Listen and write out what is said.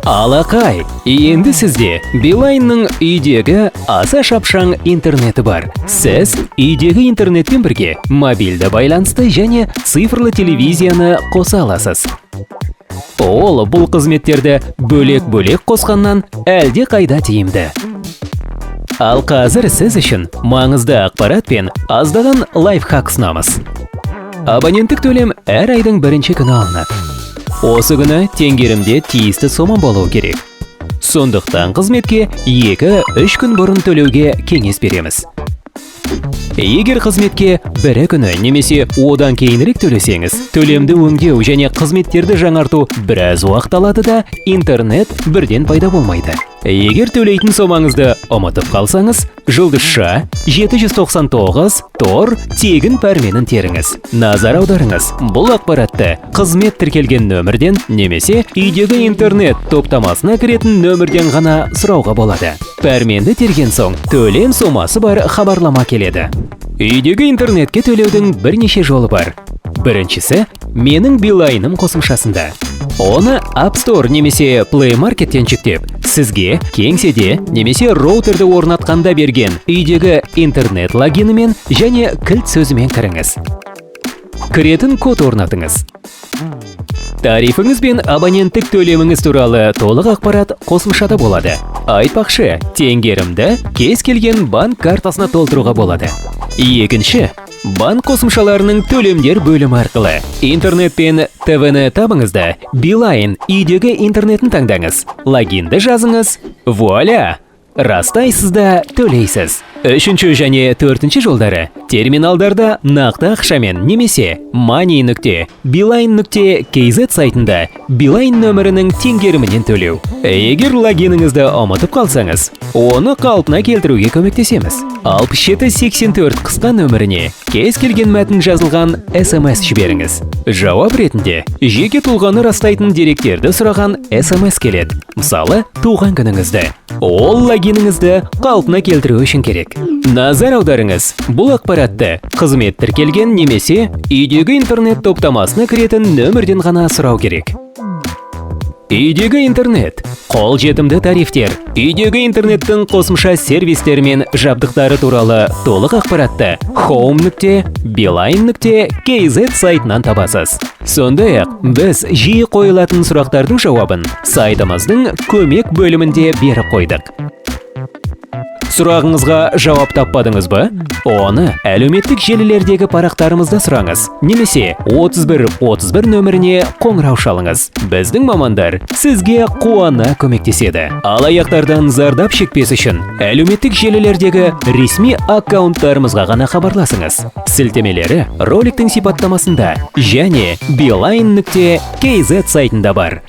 Алақай, енді сізде Билайнның үйдегі аса шапшаң интернеті бар. Сіз үйдегі интернетпен бірге мобильді байланысты және цифрлы телевизияны қоса аласыз. Ол бұл қызметтерді бөлек-бөлек қосқаннан әлде қайда тиімді. Ал қазір сіз үшін маңызды ақпарат пен аздаған лайфхак ұсынамыз. Абоненттік төлем әр айдың бірінші күні алынады. Осы күні теңгерімде тиісті сома болуы керек. Сондықтан қызметке 2-3 күн бұрын төлеуге кеңес береміз. Егер қызметке бірі күні немесе одан кейінірек төлесеңіз, төлемді өңдеу және қызметтерді жаңарту біраз уақыт алады да интернет бірден пайда болмайды. Егер төлейтін сомаңызды ұмытып қалсаңыз, жұлдызша 799 тор тегін пәрменін теріңіз. Назар аударыңыз, бұл ақпаратты қызмет тіркелген нөмірден немесе үйдегі интернет топтамасына кіретін нөмірден ғана сұрауға болады. Пәрменді терген соң, төлем сомасы бар хабарлама келеді. Үйдегі интернетке төлеудің бірнеше жолы бар. Біріншісі, менің Билайным қосымшасында. Оны App Store немесе Play Market'тен жүктеп, сізге кеңседе немесе роутерді орнатқанда берген үйдегі интернет логинімен және кілт сөзімен кіріңіз. Кіретін код орнатыңыз. Тарифіңіз бен абоненттік төлеміңіз туралы толық ақпарат қосымшада болады. Айтпақшы, теңгерімді кез келген банк картасына толтыруға болады. Екінші, банк қосымшаларының төлемдер бөлімі арқылы интернет пен ТВ-ні табыңызда Билайн үйдегі интернетін таңдаңыз. Логинді жазыңыз. Вуаля! Растайсыз да төлейсіз. Үшінші және төртінші жолдары терминалдарда нақты ақшамен немесе money.beeline.kz сайтында Билайн нөмірінің теңгерімінен төлеу. Егер логиніңізді ұмытып қалсаңыз, оны қалпына келтіруге көмектесеміз. 6784 қысқа нөміріне кез келген мәтін жазылған SMS жіберіңіз. Жауап ретінде жеке тұлғаны растайтын деректерді сұраған SMS келеді. Мысалы, туған күніңізді. Ол логиніңізді қалпына келтіру үшін керек. Назар аударыңыз, бұл ақпаратты қызмет тіркелген немесе үйдегі интернет топтамасына кіретін нөмірден ғана сұрау керек. Үйдегі интернет, қолжетімді тарифтер, үйдегі интернеттің қосымша сервистері мен жабдықтары туралы толық ақпаратты home.beeline.kz сайтынан табасыз. Сондай-ақ, біз жиі қойылатын сұрақтардың жауабын сайтымыздың көмек бөлімінде беріп қойдық. Сұрағыңызға жауап таппадыңыз ба? Оны әлеуметтік желілердегі парақтарымызда сұраңыз. Немесе 3131 нөміріне қоңырау шалыңыз. Біздің мамандар сізге қуана көмектеседі. Алаяқтардан зардап шекпес үшін әлеуметтік желілердегі ресми аккаунттарымызға ғана хабарласыңыз. Сілтемелері роликтің сипаттамасында және beeline.kz сайтында бар.